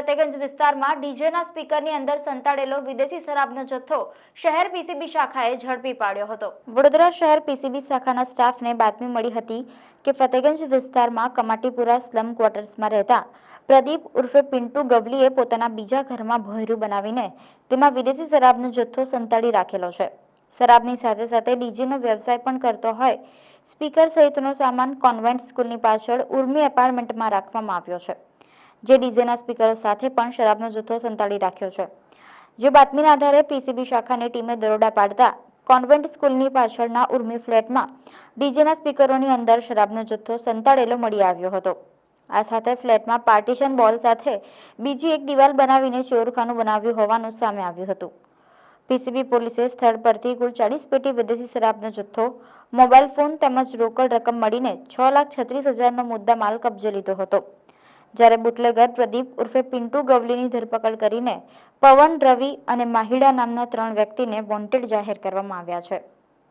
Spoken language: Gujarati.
ફતેગંજ વિસ્તારમાં ડીજેના સ્પીકરની અંદર સંતાડેલો વિદેશી શરાબનો જથ્થો શહેર પીસીબી શાખાએ ઝડપી પાડ્યો હતો। વડોદરા શહેર પીસીબી શાખાના સ્ટાફને બાતમી મળી હતી કે ફતેગંજ વિસ્તારમાં કમાટીપુરા સ્લમ ક્વાર્ટર્સમાં રહેતા પ્રદીપ ઉર્ફે પિન્ટુ ગવલીએ પોતાના બીજા ઘરમાં ભોંયરું બનાવીને તેમાં વિદેશી શરાબનો જથ્થો સંતાડી રાખેલો છે। શરાબની સાથે સાથે ડીજેનો વ્યવસાય પણ કરતો હોય સ્પીકર સહિતનો સામાન કોન્વેન્ટ સ્કૂલની પાછળ ઉર્મી એપાર્ટમેન્ટમાં રાખવામાં આવ્યો છે, જે ડીજેના સ્પીકરો સાથે પણ શરાબનો જથ્થો સંતાડી રાખ્યો છે। જે બાતમીના આધારે પીસીબી શાખાની ટીમે દરોડા પાડતા કોન્વેન્ટ સ્કૂલની પાછળના ઉર્મી ફ્લેટમાં ડીજેના સ્પીકરોની અંદર શરાબનો જથ્થો સંતાડેલો મળી આવ્યો હતો। આ સાથે ફ્લેટમાં પાર્ટીશન બોલ સાથે બીજી એક દિવાલ બનાવીને ચોરખાનું બનાવ્યું હોવાનું સામે આવ્યું હતું। પીસીબી પોલીસે સ્થળ પરથી કુલ 40 પેટી વિદેશી શરાબનો જથ્થો, મોબાઈલ ફોન તેમજ રોકડ રકમ મળીને 6,36,000નો મુદ્દામાલ કબજે લીધો હતો। જ્યારે બુટલેગર પ્રદીપ ઉર્ફે પિન્ટુ ગવલીની ધરપકડ કરીને પવન, રવિ અને માહિડા નામના 3 વ્યક્તિને વોન્ટેડ જાહેર કરવામાં આવ્યા છે।